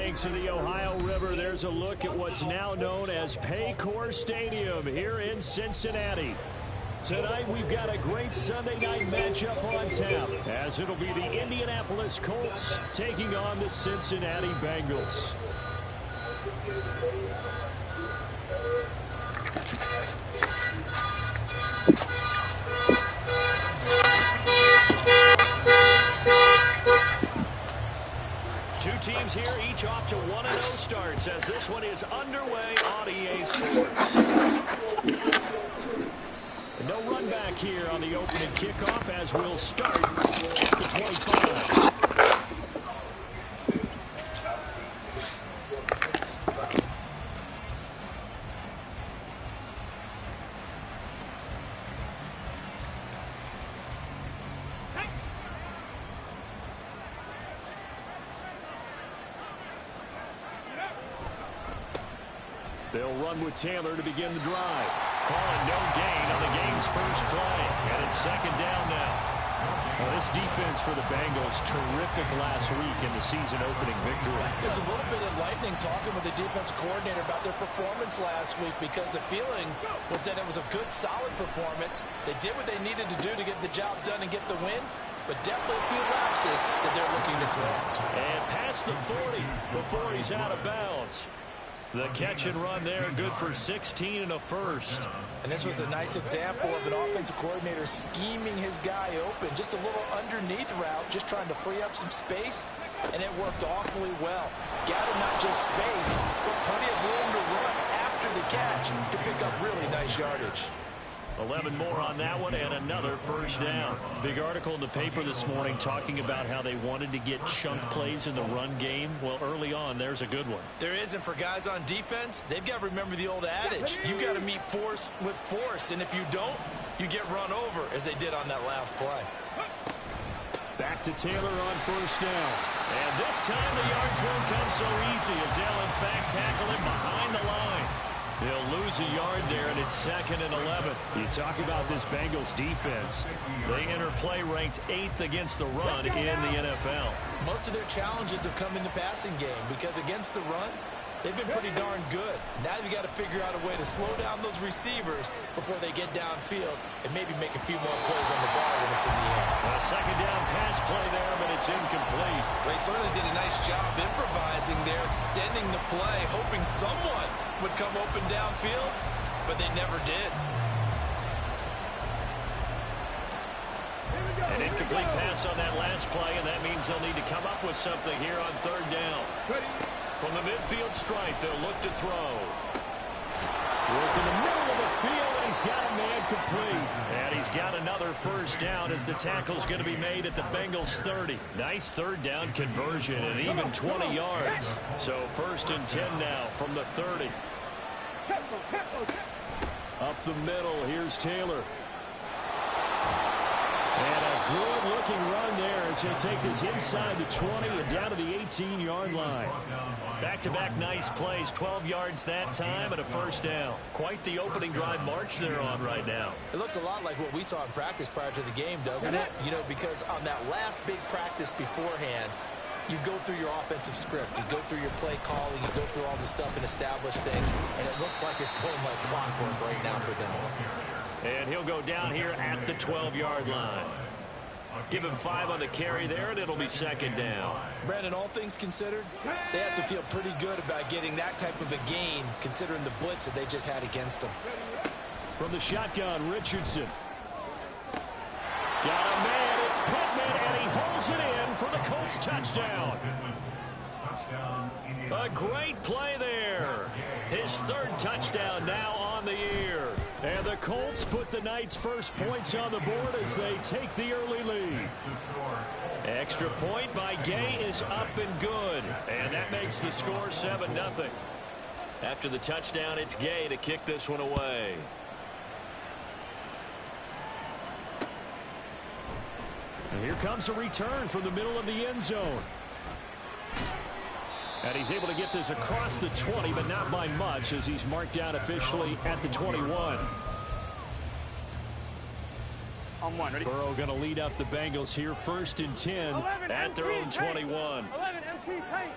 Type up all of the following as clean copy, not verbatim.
banks of the Ohio River, there's a look at what's now known as Paycor Stadium here in Cincinnati. Tonight we've got a great Sunday night matchup on tap, as it'll be the Indianapolis Colts taking on the Cincinnati Bengals. Two teams here, each off to 1-0 starts as this one is underway on EA Sports. No run back here on the opening kickoff as we'll start at the 25. They'll run with Taylor to begin the drive. Calling no gain on the game's first play. And it's second down now. Well, this defense for the Bengals, terrific last week in the season-opening victory. There's a little bit enlightening talking with the defense coordinator about their performance last week because the feeling was that it was a good, solid performance. They did what they needed to do to get the job done and get the win, but definitely a few lapses that they're looking to correct. And past the 40 before he's out of bounds. The catch and run there, good for 16 and a first. And this was a nice example of an offensive coordinator scheming his guy open. Just a little underneath route, just trying to free up some space, and it worked awfully well. Gathered not just space, but plenty of room to run after the catch to pick up really nice yardage. 11 more on that one and another first down. Big article in the paper this morning talking about how they wanted to get chunk plays in the run game. Well, early on, there's a good one. There isn't for guys on defense. They've got to remember the old adage. You got to meet force with force, and if you don't, you get run over, as they did on that last play. Back to Taylor on first down. And this time the yards won't come so easy as they'll, in fact, tackle him behind the line. They'll lose a yard there, and it's 2nd and 11. You talk about this Bengals defense. They enter play ranked 8th against the run in the NFL. Most of their challenges have come in the passing game because against the run, they've been pretty darn good. Now you've got to figure out a way to slow down those receivers before they get downfield and maybe make a few more plays on the ball when it's in the air. A second down pass play there, but it's incomplete. They certainly did a nice job improvising there, extending the play, hoping someone would come open downfield, but they never did. An incomplete pass on that last play, and that means they'll need to come up with something here on third down. From the midfield stripe, they'll look to throw. Work in the middle of the field, and he's got a man complete. And he's got another first down as the tackle's going to be made at the Bengals 30. Nice third down conversion and even 20 yards. So 1st and 10 now from the 30. Up the middle, here's Taylor. And a good-looking run there as he'll take this inside the 20 and down to the 18-yard line. Back-to-back nice plays, 12 yards that time and a first down. Quite the opening drive march they're on right now. It looks a lot like what we saw in practice prior to the game, doesn't it? You know, because on that last big practice beforehand, you go through your offensive script, you go through your play calling, you go through all the stuff and establish things, and it looks like it's going like clockwork right now for them. And he'll go down here at the 12-yard line. Give him 5 on the carry there, and it'll be second down. Brandon, all things considered, they have to feel pretty good about getting that type of a gain, considering the blitz that they just had against them. From the shotgun, Richardson. Got a man, it's Pittman, and he holds it in for the Colts touchdown. A great play there. His 3rd touchdown now on the year. And the Colts put the night's first points on the board as they take the early lead. Extra point by Gay is up and good. And that makes the score 7-0. After the touchdown, it's Gay to kick this one away. And here comes a return from the middle of the end zone. And he's able to get this across the 20, but not by much as he's marked down officially at the 21. On one, ready? Burrow going to lead up the Bengals here, 1st and 10 at their own 21. 11, MT, tight.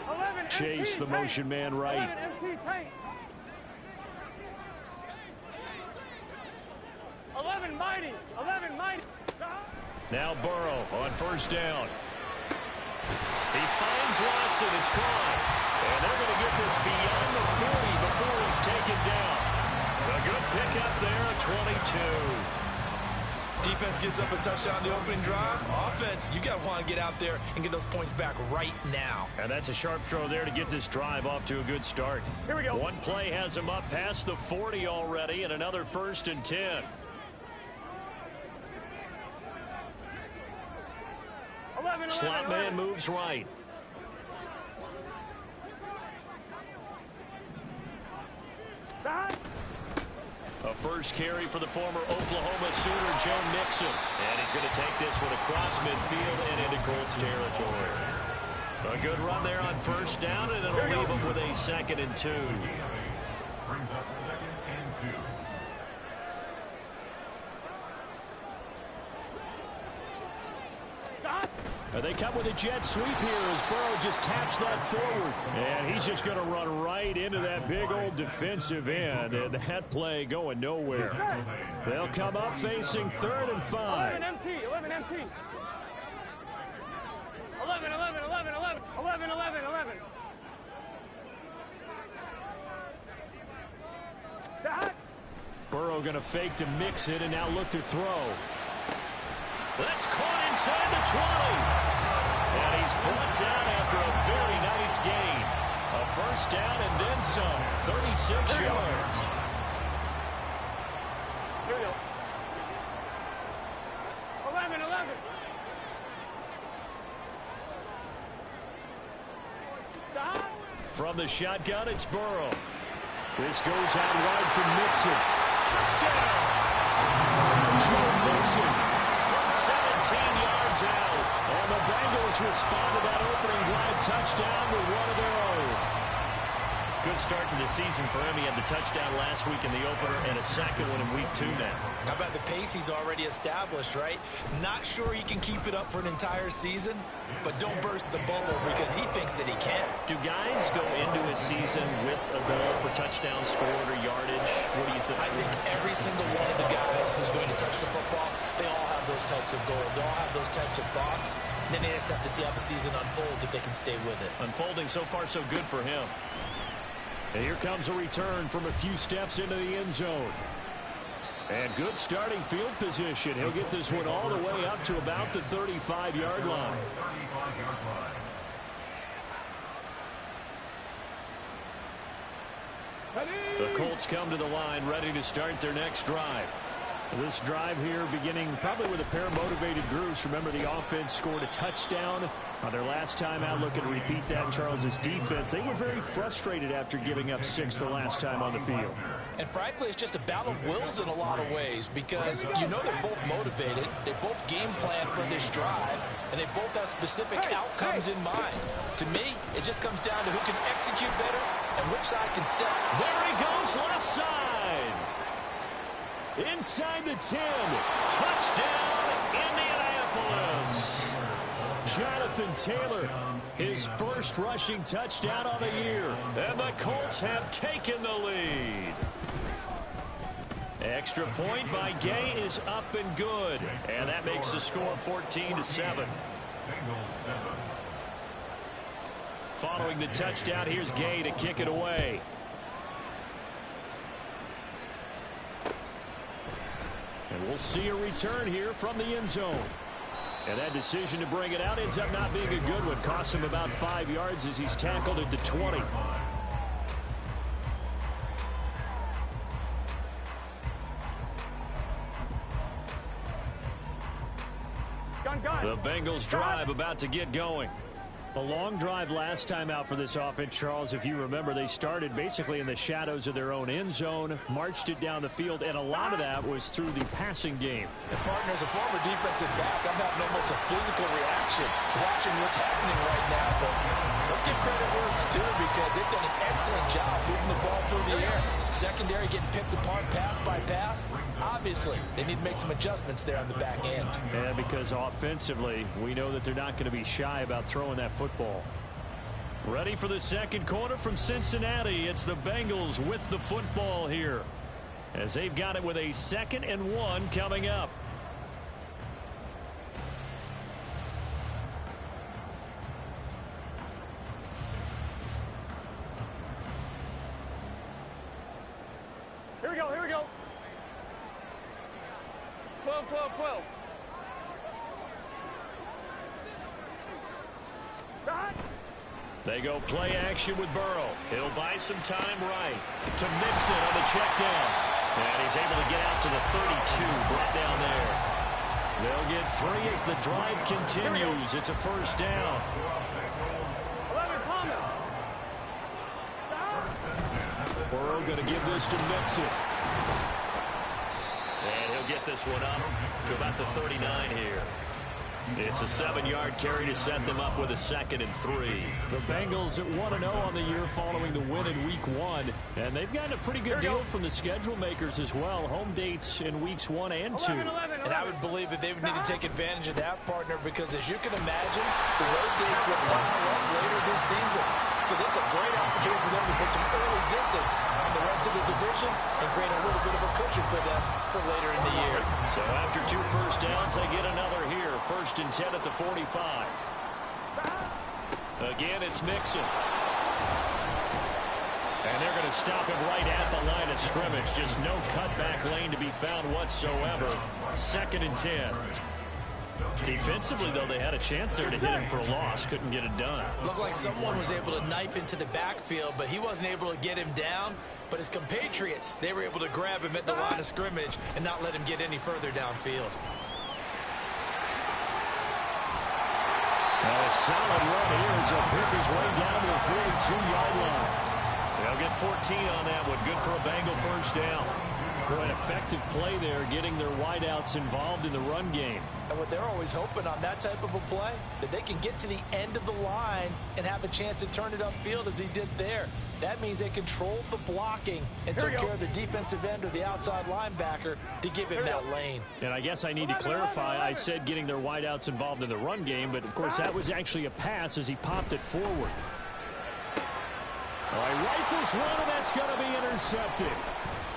11. chase the motion man right. Now Burrow on first down. He finds Watson. It's caught. And they're going to get this beyond the 40 before he's taken down. A good pickup there, a 22. Defense gives up a touchdown the opening drive. Offense, you got to want to get out there and get those points back right now. And that's a sharp throw there to get this drive off to a good start. Here we go. One play has him up past the 40 already, and another 1st and 10. 11, Slot 11. man moves right. A first carry for the former Oklahoma Sooner, Joe Mixon. And he's going to take this one across midfield and into Colts territory. A good run there on first down, and it'll leave him with a 2nd and 2. Brings up 2nd and 2. They come with a jet sweep here as Burrow just taps that forward. And he's just going to run right into that big old defensive end. And that play going nowhere. They'll come up facing 3rd and 5. 11 MT. 11 MT. 11, 11, 11, 11, 11, 11, 11. Burrow going to fake to mix it and now look to throw. That's caught inside the 20. And he's brought down after a very nice gain. A first down and then some. 36 yards. Here we go. 11, 11. From the shotgun, it's Burrow. This goes out wide for Mixon. Touchdown! Joe Mixon from 17 yards out. And the Bengals respond to that opening drive touchdown with one of their own. Good start to the season for him. He had the touchdown last week in the opener and a second one in week 2 now. How about the pace he's already established, right? Not sure he can keep it up for an entire season, but don't burst the bubble because he thinks that he can. Do guys go into a season with a goal for touchdown scored or yardage? What do you think? I think every single one of the guys who's going to touch the football, they all have those types of goals. They all have those types of thoughts. And then they just have to see how the season unfolds if they can stay with it. Unfolding so far so good for him. And here comes a return from a few steps into the end zone. And good starting field position. He'll get this one all the way up to about the 35-yard line. The Colts come to the line ready to start their next drive. This drive here beginning probably with a pair of motivated groups. Remember, the offense scored a touchdown on their last time out. Looking to repeat that. Charles's defense, they were very frustrated after giving up 6 the last time on the field. And frankly, it's just a battle of wills in a lot of ways because you know they're both motivated. They both game plan for this drive, and they both have specific outcomes in mind. To me, it just comes down to who can execute better and which side can step. There he goes, left side. Inside the 10. Touchdown, Indianapolis. Jonathan Taylor, his first rushing touchdown on the year. And the Colts have taken the lead. Extra point by Gay is up and good. And that makes the score 14-7. Following the touchdown, here's Gay to kick it away. And we'll see a return here from the end zone. And that decision to bring it out ends up not being a good one. Costs him about 5 yards as he's tackled at the 20. The Bengals drive about to get going. A long drive last time out for this offense, Charles. If you remember, they started basically in the shadows of their own end zone, marched it down the field, and a lot of that was through the passing game. And partner, as a former defensive back, I'm having almost a physical reaction watching what's happening right now. But let's give credit where it's due because they've done an excellent job moving the ball through the air. Secondary getting picked apart pass by pass. Obviously, they need to make some adjustments there on the back end. And because offensively, we know that they're not going to be shy about throwing that football. Ready for the second quarter from Cincinnati. It's the Bengals with the football here, as they've got it with a 2nd and 1 coming up. Here we go, here we go. 12, 12, 12. They go play action with Burrow. He'll buy some time right to Mixon on the check down. And he's able to get out to the 32, brought down there. They'll get 3 as the drive continues. It's a first down. 11, Palmer. Burrow going to give this to Mixon. And he'll get this one up to about the 39 here. It's a 7-yard carry to set them up with a 2nd and 3. The Bengals at 1-0 on the year following the win in Week 1. And they've gotten a pretty good deal from the schedule makers as well. Home dates in Weeks 1 and 2. 11, 11. And I would believe that they would need to take advantage of that, partner, because as you can imagine, the road dates will pile up later this season. So this is a great opportunity for them to put some early distance on the rest of the division and create a little bit of a cushion for them for later in the year. So after 2 first downs, they get another here. 1st and 10 at the 45. Again, it's Mixon. And they're going to stop him right at the line of scrimmage. Just no cutback lane to be found whatsoever. 2nd and 10. Defensively, though, they had a chance there to hit him for a loss. Couldn't get it done. Looked like someone was able to knife into the backfield, but he wasn't able to get him down. But his compatriots, they were able to grab him at the line of scrimmage and not let him get any further downfield. A solid run here as he'll pick his way down to the 42-yard line. They'll get 14 on that one. Good for a Bengal first down. Boy, an effective play there, getting their wideouts involved in the run game. And what they're always hoping on that type of a play, that they can get to the end of the line and have a chance to turn it upfield as he did there. That means they controlled the blocking and took care of the defensive end or the outside linebacker to give him that lane. And I guess I need to clarify, I said getting their wideouts involved in the run game, but of course that was actually a pass as he popped it forward. All right, rifles one, and that's going to be intercepted.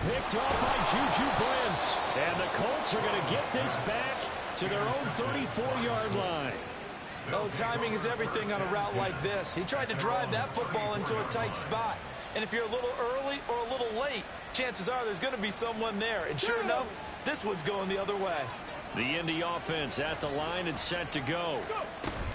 Picked off by Juju Brents. And the Colts are going to get this back to their own 34-yard line. Oh, timing is everything on a route like this. He tried to drive that football into a tight spot. And if you're a little early or a little late, chances are there's going to be someone there. And sure enough, this one's going the other way. The Indy offense at the line and set to go.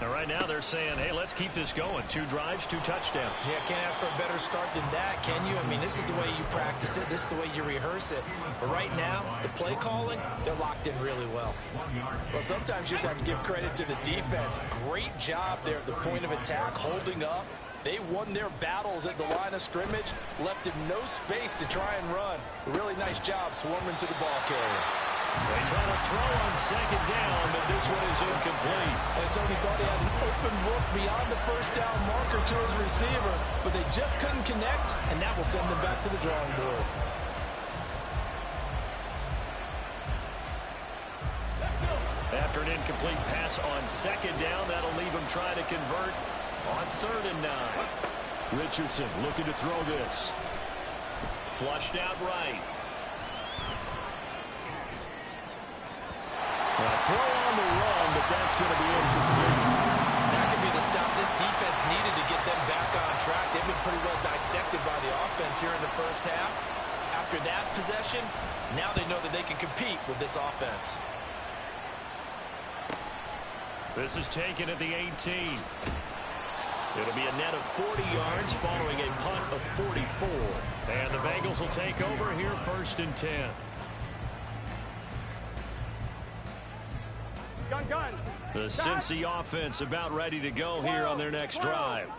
And right now they're saying, hey, let's keep this going. 2 drives, 2 touchdowns. Yeah, can't ask for a better start than that, can you? I mean, this is the way you practice it. This is the way you rehearse it. But right now, the play calling, they're locked in really well. Well, sometimes you just have to give credit to the defense. Great job there at the point of attack, holding up. They won their battles at the line of scrimmage, left him no space to try and run. A really nice job swarming to the ball carrier. They try to throw on 2nd down, but this one is incomplete. And so he thought he had an open look beyond the first down marker to his receiver, but they just couldn't connect, and that will send them back to the drawing board. After an incomplete pass on 2nd down, that'll leave him trying to convert on 3rd and 9. Richardson looking to throw this. Flushed out right. Throw on the run, but that's going to be incomplete. That could be the stop this defense needed to get them back on track. They've been pretty well dissected by the offense here in the first half. After that possession, now they know that they can compete with this offense. This is taken at the 18. It'll be a net of 40 yards following a punt of 44. And the Bengals will take over here 1st and 10. Gun. The Cincy offense about ready to go here on their next drive.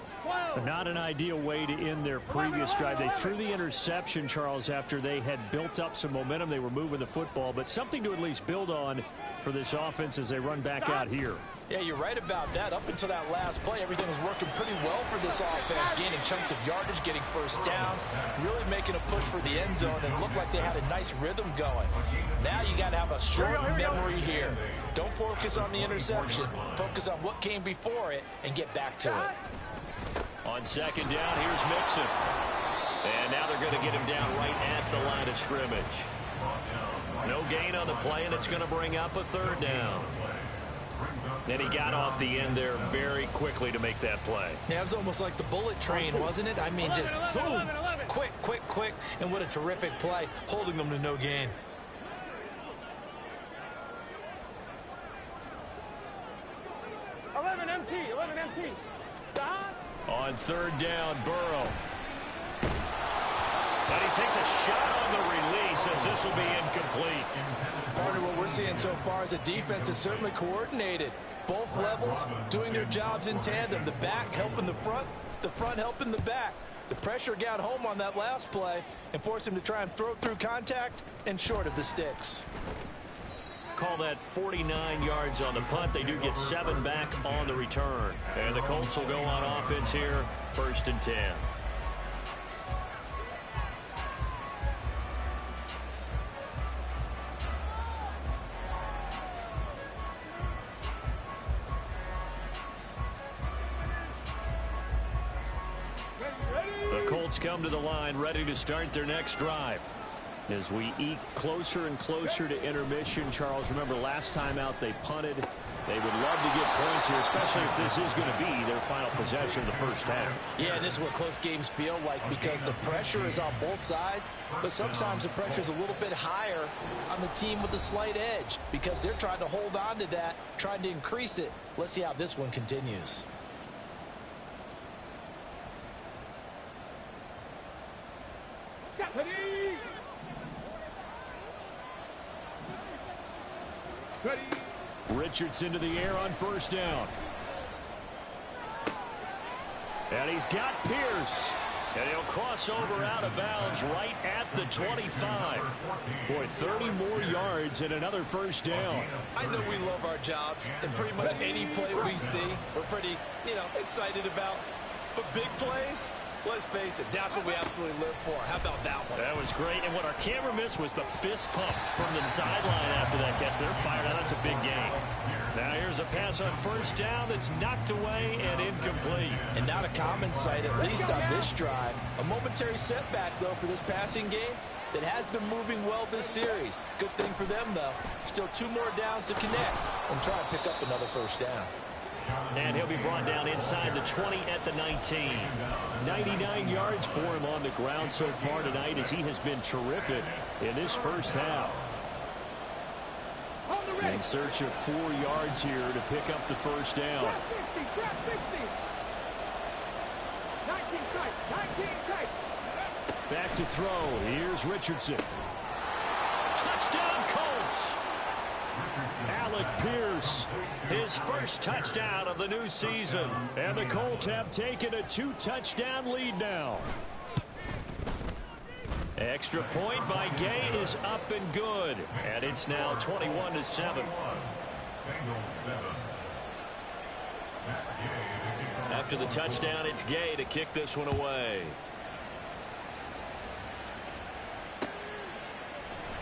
Not an ideal way to end their previous drive. They threw the interception, Charles, after they had built up some momentum. They were moving the football, but something to at least build on for this offense as they run back out here. Yeah, you're right about that. Up until that last play, everything was working pretty well for this offense, gaining chunks of yardage, getting first downs, really making a push for the end zone, and looked like they had a nice rhythm going. Now you got to have a short memory here. Don't focus on the interception. Focus on what came before it and get back to it. On second down, here's Mixon. And now they're going to get him down right at the line of scrimmage. No gain on the play, and it's going to bring up a third down. And he got off the end there very quickly to make that play. Yeah, it was almost like the bullet train, wasn't it? I mean, just zoom. Quick, quick, quick. And what a terrific play, holding them to no gain. Empty. Stop. On third down, Burrow. But he takes a shot on the release as this will be incomplete. Partner, what we're seeing so far is the defense is certainly coordinated. Both levels doing their jobs in tandem. The back helping the front helping the back. The pressure got home on that last play and forced him to try and throw through contact and short of the sticks. Call that 49 yards on the punt. They do get 7 back on the return. And the Colts will go on offense here, 1st and 10. The Colts come to the line ready to start their next drive. As we eke closer and closer to intermission, Charles, remember last time out they punted. They would love to get points here, especially if this is going to be their final possession of the first half. Yeah, and this is what close games feel like because the pressure is on both sides, but sometimes the pressure is a little bit higher on the team with the slight edge because they're trying to hold on to that, trying to increase it. Let's see how this one continues. Richardson to the air on first down. And he's got Pierce. And he'll cross over out of bounds right at the 25. Boy, 30 more yards and another first down. I know we love our jobs, and pretty much any play we see, we're pretty, excited about. But big plays, let's face it, that's what we absolutely live for. How about that one? That was great. And what our camera missed was the fist pump from the sideline after that catch. They're fired out. That's a big game. Now here's a pass on first down that's knocked away and incomplete. And not a common sight, at least on this drive. A momentary setback, though, for this passing game that has been moving well this series. Good thing for them, though. Still 2 more downs to connect and try and pick up another first down. And he'll be brought down inside the 20 at the 19. 99 yards for him on the ground so far tonight as he has been terrific in this first half. In search of 4 yards here to pick up the first down. Trap 60. 19 tight. Back to throw. Here's Richardson. Touchdown Colts. Alec Pierce, his first touchdown of the new season. And the Colts have taken a 2-touchdown lead now. Extra point by Gay is up and good. And it's now 21-7. After the touchdown, it's Gay to kick this one away.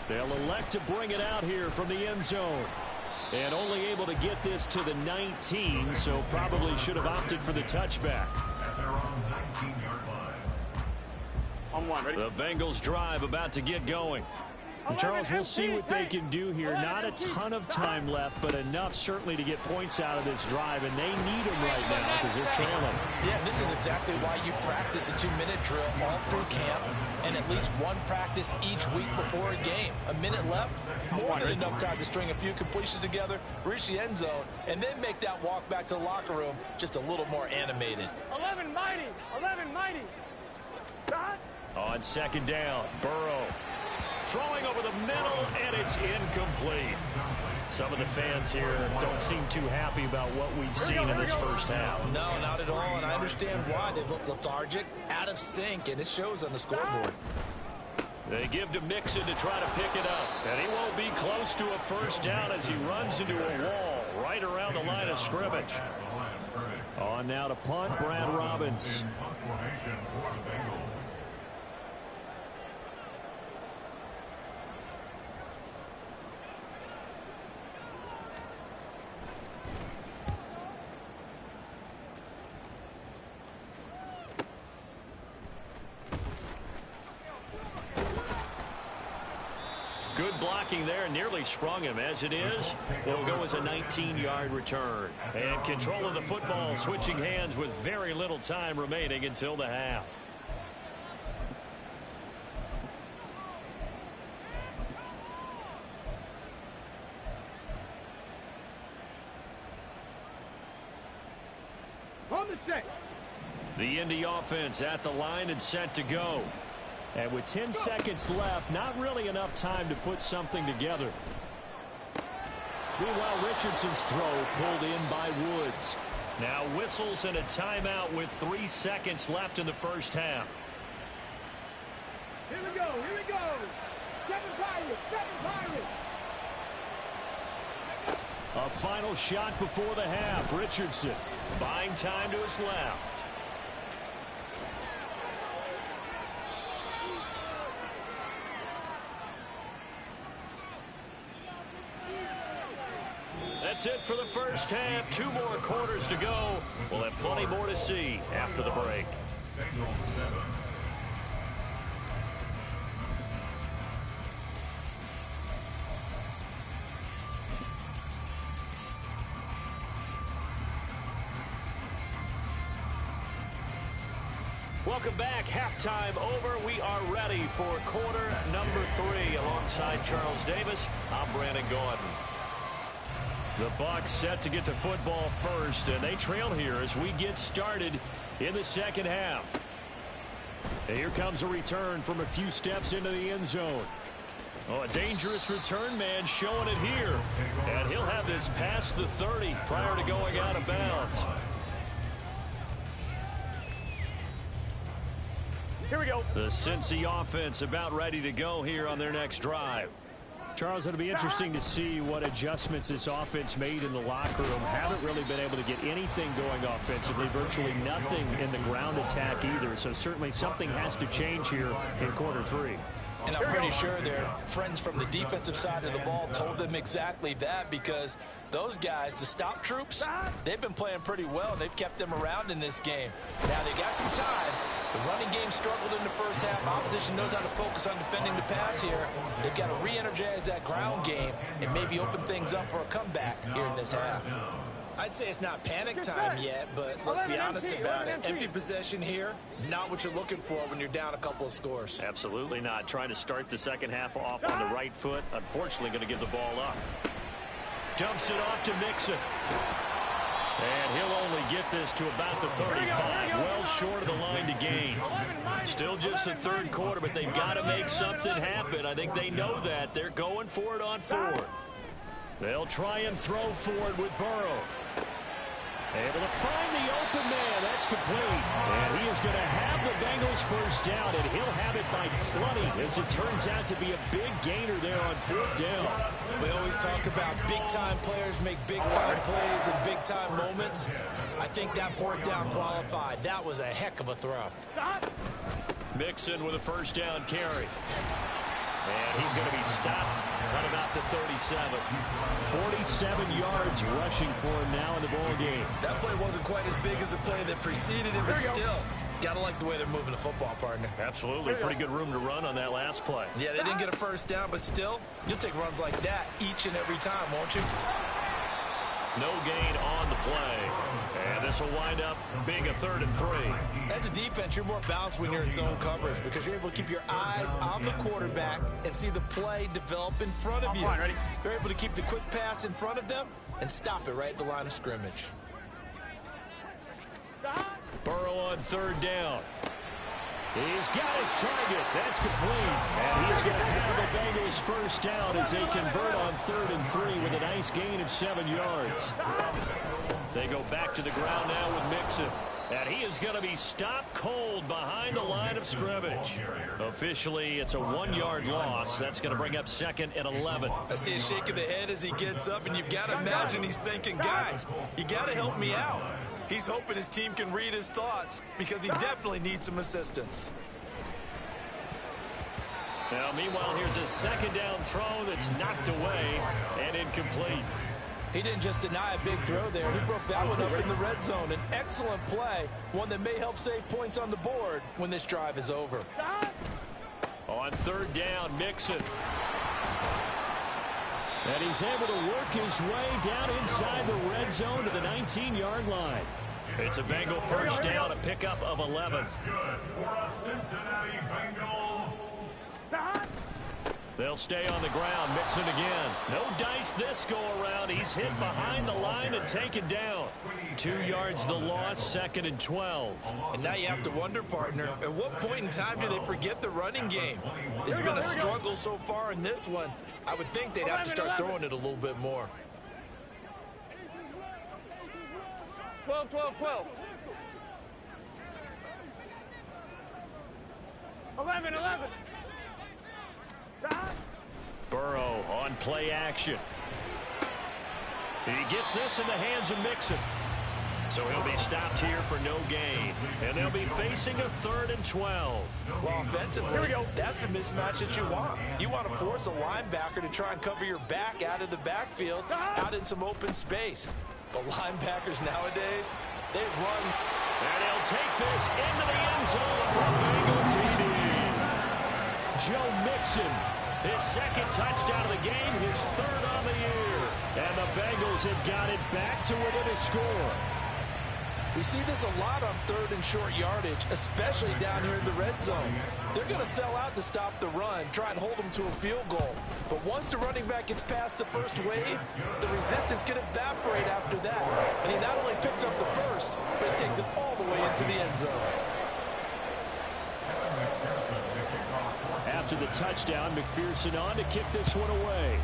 They'll elect to bring it out here from the end zone. And only able to get this to the 19, so probably should have opted for the touchback. At their own 19-yard line. On one, ready? The Bengals drive about to get going. And Charles, we'll see what they can do here. Not a ton of time left, but enough certainly to get points out of this drive, and they need them right now because they're trailing. Yeah, this is exactly why you practice a 2-minute drill all through camp and at least one practice each week before a game. A minute left, more than enough time to string a few completions together, reach the end zone, and then make that walk back to the locker room just a little more animated. 11 mighty. Stop. On second down, Burrow throwing over the middle, and it's incomplete. Some of the fans here don't seem too happy about what we've seen in this first half. No, not at all, and I understand why. They've looked lethargic, out of sync, and it shows on the scoreboard. They give to Mixon to try to pick it up, and he won't be close to a first down as he runs into a wall right around the line of scrimmage. On now to punt, Brad Robbins. blocking there and nearly sprung him. As it is, it'll go as a 19-yard return. And control of the football switching hands with very little time remaining until the half. On the set. The Indy offense at the line and set to go. And with 10 seconds left, not really enough time to put something together. Meanwhile, Richardson's throw pulled in by Woods. Now whistles and a timeout with 3 seconds left in the first half. Here we go. Here we go. 7 Pirates. 7 Pirates. A final shot before the half. Richardson buying time to his left. That's it for the first half. 2 more quarters to go. We'll have plenty more to see after the break. Bengals 7. Welcome back. Halftime over. We are ready for quarter number 3. Alongside Charles Davis, I'm Brandon Gordon. The Bucs set to get the football first, and they trail here as we get started in the second half. And here comes a return from a few steps into the end zone. Oh, a dangerous return man showing it here. And he'll have this past the 30 prior to going out of bounds. Here we go. The Cincy offense about ready to go here on their next drive. Charles, it'll be interesting to see what adjustments this offense made in the locker room. Haven't really been able to get anything going offensively, virtually nothing in the ground attack either. So certainly something has to change here in quarter 3. And I'm pretty sure their friends from the defensive side of the ball told them exactly that, because those guys, the stop troops, they've been playing pretty well. They've kept them around in this game. Now they got some time. The running game struggled in the first half. Opposition knows how to focus on defending the pass here. They've got to re-energize that ground game and maybe open things up for a comeback here in this half. I'd say it's not panic time yet, but let's be honest about it. Empty possession here, not what you're looking for when you're down a couple of scores. Absolutely not. Trying to start the second half off on the right foot. Unfortunately, going to give the ball up. Dumps it off to Mixon. And he'll only get this to about the 35. Well short of the line to gain. Still just the third quarter, but they've got to make something happen. I think they know that. They're going for it on 4th. They'll try and throw for it with Burrow. Able to find the open man. That's complete. And he is going to have the Bengals first down, and he'll have it by plenty, as it turns out to be a big gainer there on 4th down. We always talk about big-time players make big-time plays in big-time moments. I think that 4th down qualified. That was a heck of a throw. Mixon with a first down carry. And he's going to be stopped at about the 37. 47 yards rushing for him now in the ball game. That play wasn't quite as big as the play that preceded it, but still, got to like the way they're moving the football, partner. Absolutely. Pretty good room to run on that last play. Yeah, they didn't get a first down, but still, you'll take runs like that each and every time, won't you? No gain on the play. And this will wind up being a 3rd and 3. As a defense, you're more balanced when you're in zone coverage because you're able to keep your eyes on the quarterback and see the play develop in front of you. Ready? You're able to keep the quick pass in front of them and stop it right at the line of scrimmage. Burrow on 3rd down. He's got his target. That's complete. And he's going to have the Bengals first down as they convert on 3rd and 3 with a nice gain of 7 yards. They go back to the ground now with Mixon. And he is going to be stopped cold behind the line of scrimmage. Officially, it's a 1-yard loss. That's going to bring up 2nd and 11. I see a shake of the head as he gets up, and you've got to imagine he's thinking, guys, you got to help me out. He's hoping his team can read his thoughts because he definitely needs some assistance. Now, meanwhile, here's a 2nd down throw that's knocked away and incomplete. He didn't just deny a big throw there. He broke that one up in the red zone. An excellent play, one that may help save points on the board when this drive is over. On 3rd down, Mixon. And he's able to work his way down inside the red zone to the 19-yard line. It's a Bengal first down, a pickup of 11. That's good for a Cincinnati Bengals. They'll stay on the ground. Mixon again. No dice this go-around. He's hit behind the line and taken down. 2 yards the loss, 2nd and 12. And now you have to wonder, partner, at what point in time do they forget the running game? It's been a struggle so far in this one. I would think they'd have to start throwing it a little bit more. 12, 12, 12. 11, 11. Burrow on play action. He gets this in the hands of Mixon. So he'll be stopped here for no gain. And they'll be facing a 3rd and 12. Well, offensively, that's the mismatch that you want. You want to force a linebacker to try and cover your back out of the backfield, out in some open space. But linebackers nowadays, they run. And he'll take this into the end zone for a Bengal TD. Joe Mixon, his 2nd touchdown of the game, his 3rd on the year. And the Bengals have got it back to within a score. We see this a lot on 3rd and short yardage, especially down here in the red zone. They're going to sell out to stop the run, try and hold them to a field goal. But once the running back gets past the first wave, the resistance can evaporate after that. And he not only picks up the first, but he takes it all the way into the end zone. After the touchdown, McPherson on to kick this one away.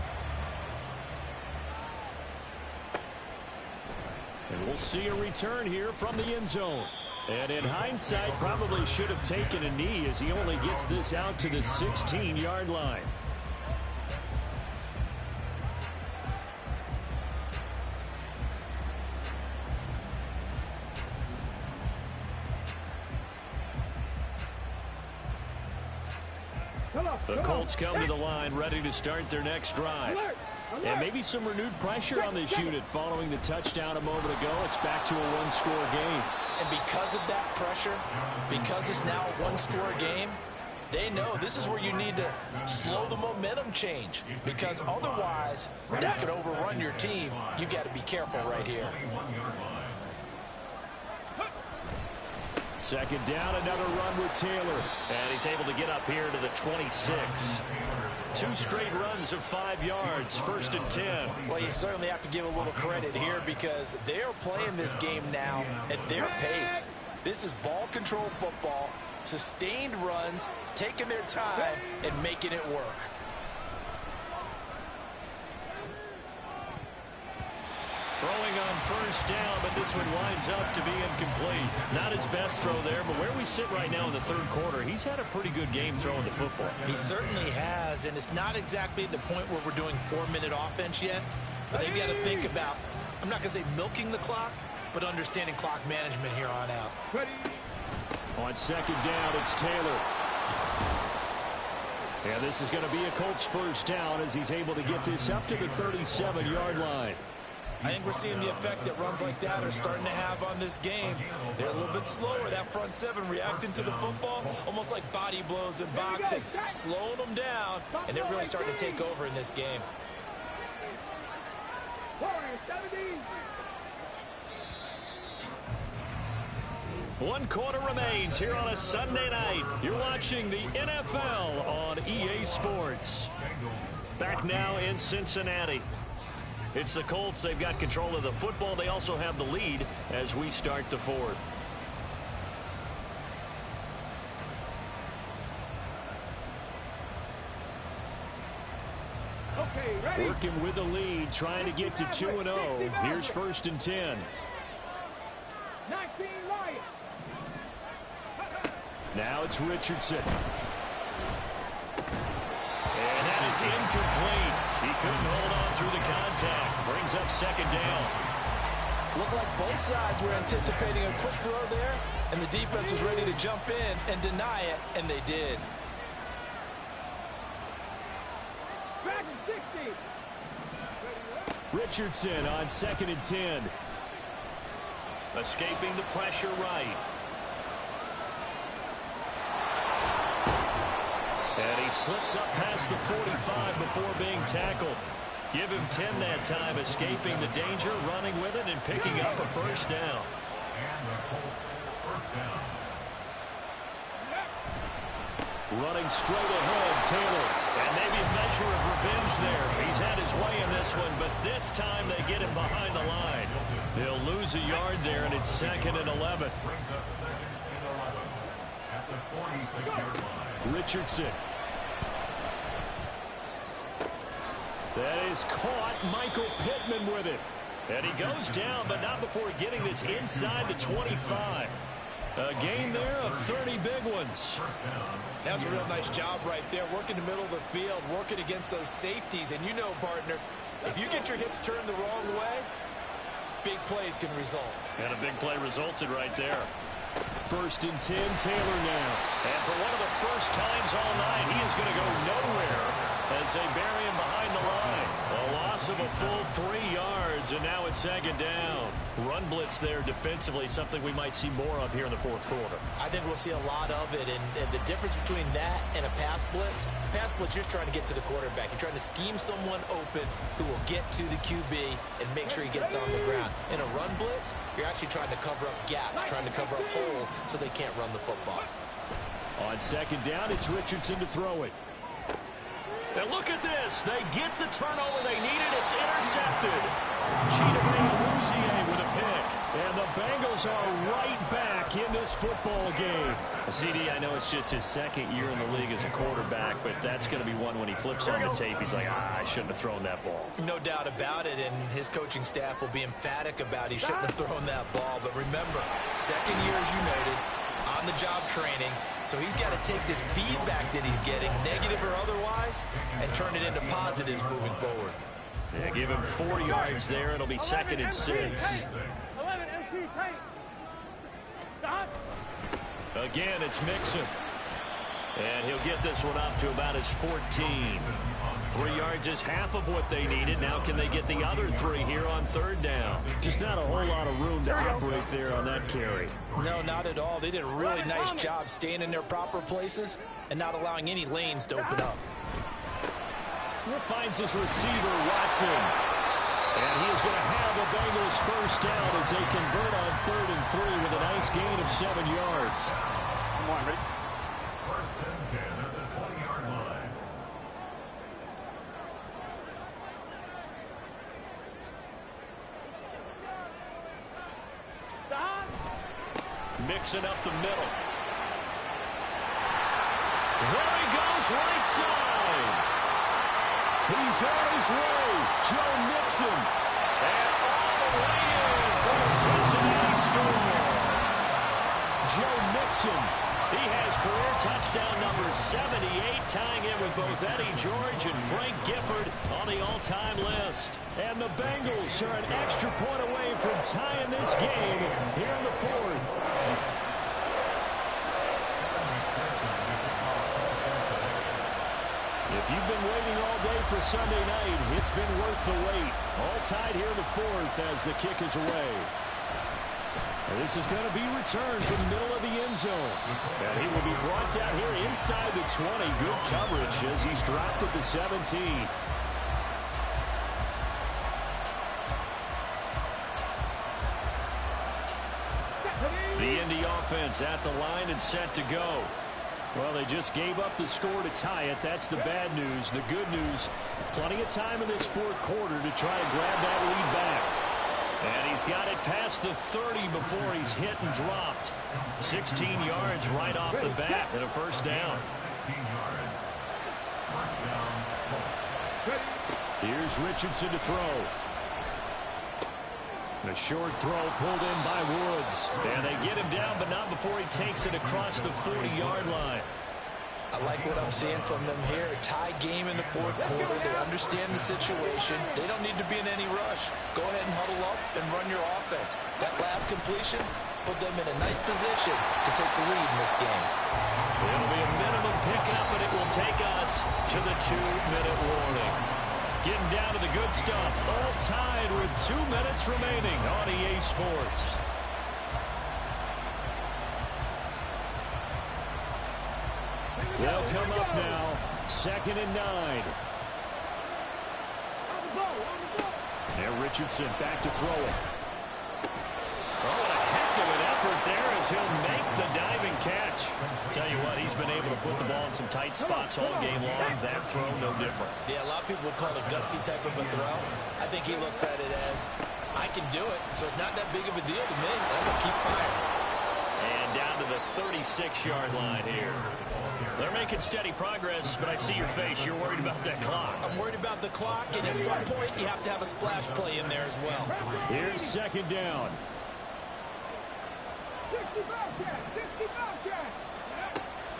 And we'll see a return here from the end zone. And in hindsight, probably should have taken a knee as he only gets this out to the 16-yard line. The Colts come to the line ready to start their next drive. And maybe some renewed pressure on this unit following the touchdown a moment ago. It's back to a one-score game. And because of that pressure, because it's now a one-score game, they know this is where you need to slow the momentum change. Because otherwise, that could overrun your team. You've got to be careful right here. 2nd down, another run with Taylor. And he's able to get up here to the 26. 2 straight runs of 5 yards, 1st and 10. Well, you certainly have to give a little credit here because they're playing this game now at their pace. This is ball control football, sustained runs, taking their time and making it work. Throwing on 1st down, but this one winds up to be incomplete. Not his best throw there, but where we sit right now in the 3rd quarter, he's had a pretty good game throwing the football. He certainly has, and it's not exactly the point where we're doing 4-minute offense yet, but they've got to think about, I'm not going to say milking the clock, but understanding clock management here on out. On 2nd down, it's Taylor. And this is going to be a Colts 1st down as he's able to get this up to the 37-yard line. I think we're seeing the effect that runs like that are starting to have on this game. They're a little bit slower, that front 7 reacting to the football, almost like body blows in boxing, slowing them down, and they're really starting to take over in this game. 1 quarter remains here on a Sunday night. You're watching the NFL on EA Sports. Back now in Cincinnati. It's the Colts. They've got control of the football. They also have the lead as we start the 4th. Okay, ready? Working with the lead, trying to get to 2-0. Here's 1st and 10. 19 Lions. Now it's Richardson. And that is incomplete. He couldn't hold on through the contact. Brings up 2nd down. Looked like both sides were anticipating a quick throw there, and the defense was ready to jump in and deny it, and they did. Back 60. Richardson on 2nd and 10. Escaping the pressure right. And he slips up past the 45 before being tackled. Give him 10 that time, escaping the danger, running with it, and picking up a first down. And the Colts first down. Running straight ahead, Taylor. And maybe a measure of revenge there. He's had his way in this one, but this time they get him behind the line. They'll lose a yard there, and it's 2nd and 11. Brings up 2nd and 11 at the 46-yard line. Richardson. That is caught. Michael Pittman with it. And he goes down, but not before getting this inside the 25. A gain there of 30 big ones. That's a real nice job right there. Working the middle of the field, working against those safeties. And you know, partner, if you get your hips turned the wrong way, big plays can result. And a big play resulted right there. 1st and 10, Taylor now. And for one of the first times all night, he is going to go nowhere as they bury him behind the line. A loss of a full 3 yards, and now it's 2nd down. Run blitz there defensively, something we might see more of here in the 4th quarter. I think we'll see a lot of it, and the difference between that and a pass blitz, you're just trying to get to the quarterback. You're trying to scheme someone open who will get to the QB and make sure he gets on the ground. In a run blitz, you're actually trying to cover up gaps, trying to cover up holes so they can't run the football. On 2nd down, it's Richardson to throw it. And look at this. They get the turnover they needed. It's intercepted. Cheetah with a pick. And the Bengals are right back in this football game. CD, I know it's just his 2nd year in the league as a quarterback, but that's going to be one when he flips on the tape. He's like, I shouldn't have thrown that ball. No doubt about it, and his coaching staff will be emphatic about he shouldn't have thrown that ball. But remember, 2nd year, as you noted, on-the-job training. So he's got to take this feedback that he's getting, negative or otherwise, and turn it into positives moving forward. Yeah, give him 4 yards there. It'll be 2nd and 6. Again, it's Mixon. And he'll get this one up to about his 14. 3 yards is half of what they needed. Now can they get the other 3 here on 3rd down? Just not a whole lot of room to operate there on that carry. No, not at all. They did a really nice job staying in their proper places and not allowing any lanes to open up. Finds his receiver, Watson. And he is going to have the Bengals first down as they convert on 3rd and 3 with a nice gain of 7 yards. Come on, Rick. 1st and 10 at the 20-yard line. Mixing up the middle. There he goes, right side. He's on his way. Joe Mixon. And all the way in for a Cincinnati score. Joe Mixon. He has career touchdown number 78, tying in with both Eddie George and Frank Gifford on the all-time list. And the Bengals are an extra point away from tying this game here in the 4th. If you've been waiting all day for Sunday night, it's been worth the wait. All tied here in the 4th as the kick is away. And this is going to be returned from the middle of the end zone. And he will be brought down here inside the 20. Good coverage as he's dropped at the 17. The Indy offense at the line and set to go. Well, they just gave up the score to tie it. That's the bad news. The good news, plenty of time in this 4th quarter to try to grab that lead back. And he's got it past the 30 before he's hit and dropped. 16 yards right off the bat and a first down. 16 yards. First down, Colts. Here's Richardson to throw. A short throw pulled in by Woods. And they get him down, but not before he takes it across the 40-yard line. I like what I'm seeing from them here. A tie game in the 4th quarter. They understand the situation. They don't need to be in any rush. Go ahead and huddle up and run your offense. That last completion put them in a nice position to take the lead in this game. It'll be a minimum pickup, but it will take us to the 2-minute warning. Getting down to the good stuff. All tied with 2 minutes remaining on EA Sports. They'll come up now. 2nd and 9. Now Richardson back to throw it. Oh, what a heck of an effort there as he'll make the diving catch. Tell you what, he's been able to put the ball in some tight spots all game long. That throw, no different. Yeah, a lot of people would call it a gutsy type of a throw. I think he looks at it as, I can do it, so it's not that big of a deal to me. I'm going to keep firing. And down to the 36-yard line here. They're making steady progress, but I see your face. You're worried about that clock. I'm worried about the clock, and at some point, you have to have a splash play in there as well. Here's second down.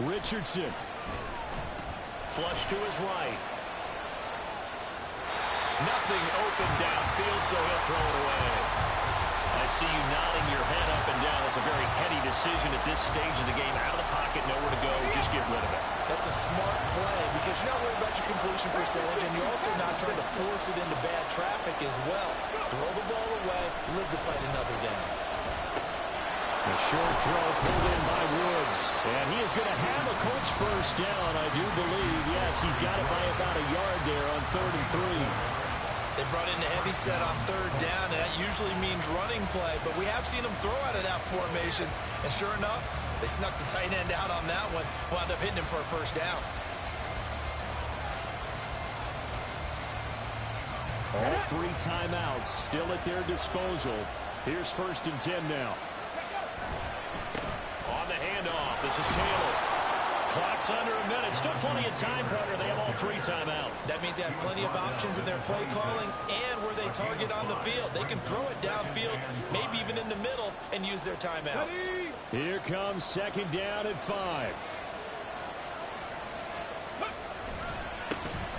Richardson. Flush to his right. Nothing open downfield, so he'll throw it away. I see you nodding your head up and down. That's a very heady decision at this stage of the game. Out of the pocket, nowhere to go. Just get rid of it. That's a smart play because you're not worried about your completion percentage, and you're also not trying to force it into bad traffic as well. Throw the ball away, live to fight another down. A short throw pulled in by Woods. And he is going to have a Colts first down, I do believe. Yes, he's got it by about a yard there on 3rd and 3. They brought in a heavy set on 3rd down, and that usually means running play. But we have seen them throw out of that formation. And sure enough, they snuck the tight end out on that one. Wound up hitting him for a first down. All 3 timeouts still at their disposal. Here's 1st and 10 now. On the handoff, this is Taylor. Clock's under a minute. Still plenty of time, partner. They have all 3 timeouts. That means they have plenty of options in their play calling and where they target on the field. They can throw it downfield, maybe even in the middle, and use their timeouts. Here comes 2nd down and 5.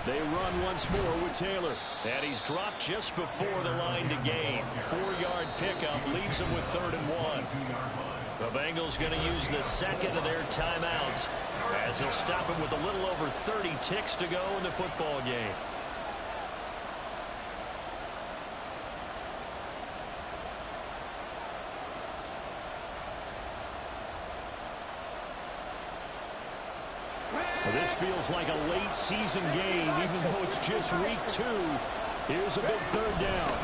They run once more with Taylor. And he's dropped just before the line to gain. 4-yard pickup leaves him with 3rd and 1. The Bengals going to use the 2nd of their timeouts as they'll stop him with a little over 30 ticks to go in the football game. Well, this feels like a late season game, even though it's just week 2. Here's a big 3rd down.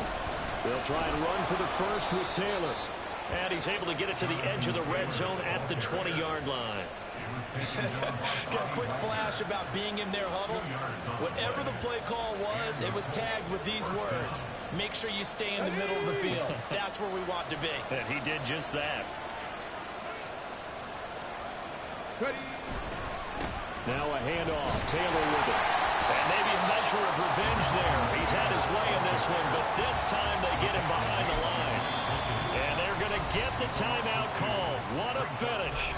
They'll try and run for the first with Taylor. And he's able to get it to the edge of the red zone at the 20-yard line. Got a quick flash about being in their huddle. Whatever the play call was, it was tagged with these words. Make sure you stay in the middle of the field. That's where we want to be. And he did just that. Now a handoff. Taylor with it. And maybe a measure of revenge there. He's had his way in this one, but this time they get him behind the line. And they're going to get the timeout call. What a finish.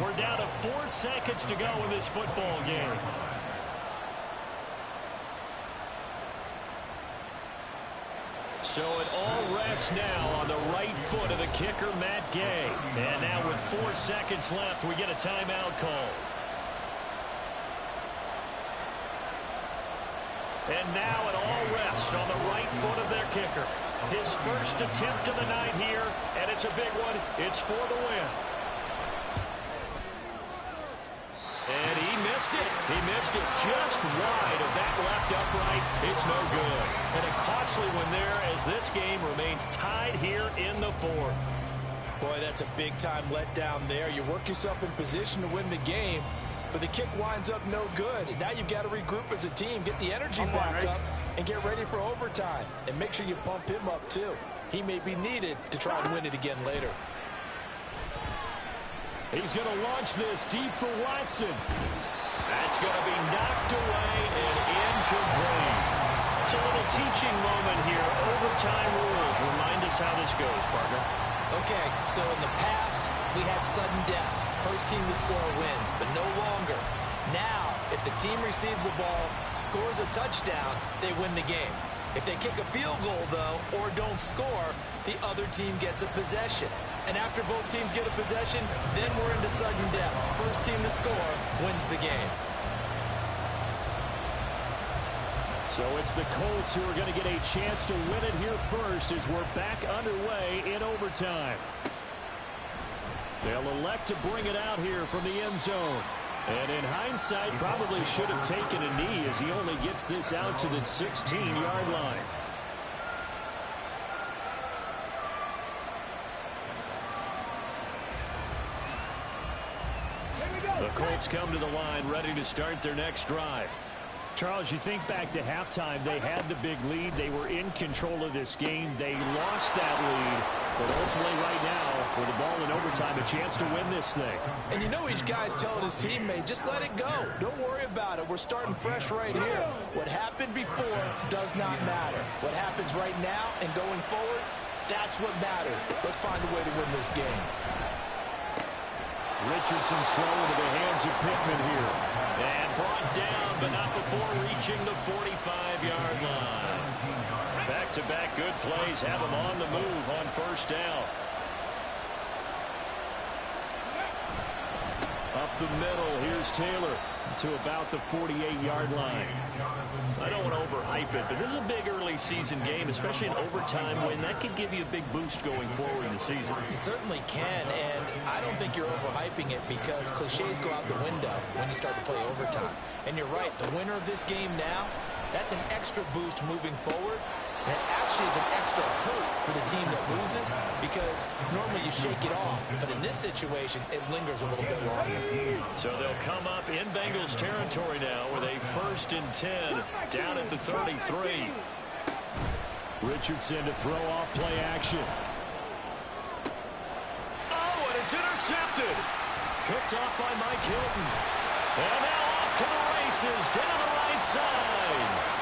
We're down to 4 seconds to go in this football game. So it all rests now on the right foot of the kicker, Matt Gay. And now with 4 seconds left, we get a timeout call. And now it all rests on the right foot of their kicker. His first attempt of the night here, and it's a big one. It's for the win. And he missed it. He missed it just wide of that left upright. It's no good. And a costly one there as this game remains tied here in the 4th. Boy, that's a big-time letdown there. You work yourself in position to win the game, but the kick winds up no good. And now you've got to regroup as a team, get the energy back up, and get ready for overtime. And make sure you pump him up, too. He may be needed to try and win it again later. He's going to launch this deep for Watson. That's going to be knocked away and incomplete. It's a little teaching moment here. Overtime rules. Remind us how this goes, partner. Okay, so in the past, we had sudden death. First team to score wins, but no longer. Now, if the team receives the ball, scores a touchdown, they win the game. If they kick a field goal, though, or don't score, the other team gets a possession. And after both teams get a possession, then we're into sudden death. First team to score wins the game. So it's the Colts who are going to get a chance to win it here first as we're back underway in overtime. They'll elect to bring it out here from the end zone. And in hindsight, probably should have taken a knee as he only gets this out to the 16-yard line. The Colts come to the line, ready to start their next drive. Charles, you think back to halftime, they had the big lead. They were in control of this game. They lost that lead. But ultimately right now, with the ball in overtime, a chance to win this thing. And you know each guy's telling his teammate, just let it go. Don't worry about it. We're starting fresh right here. What happened before does not matter. What happens right now and going forward, that's what matters. Let's find a way to win this game. Richardson's throw into the hands of Pittman here. And brought down, but not before reaching the 45-yard line. Back-to-back good plays have him on the move on first down. Up the middle, here's Taylor to about the 48-yard line. I don't want to overhype it, but this is a big early season game, especially an overtime win. That could give you a big boost going forward in the season. You certainly can, and I don't think you're overhyping it because cliches go out the window when you start to play overtime. And you're right, the winner of this game now, that's an extra boost moving forward. And it actually is an extra hurt for the team that loses because normally you shake it off. But in this situation, it lingers a little bit longer. So they'll come up in Bengals territory now with a 1st and 10 down at the 33. Richardson to throw off play action. Oh, and it's intercepted. Picked off by Mike Hilton. And now off to the races down the right side.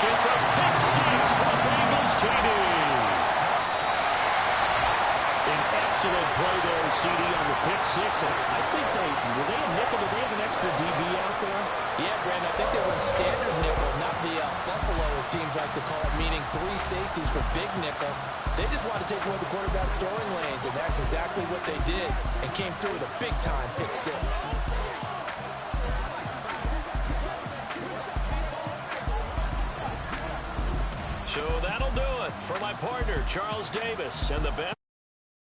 It's a pick six for Bengals TD. An excellent play there, CD, on the pick six. And I think were they a nickel? Did they have an extra DB out there? Yeah, Brandon, I think they run standard nickel, not the Buffalo, as teams like to call it, meaning 3 safeties for big nickel. They just want to take away the quarterback's throwing lanes, and that's exactly what they did and came through with a big-time pick six. So that'll do it for my partner, Charles Davis, and the best.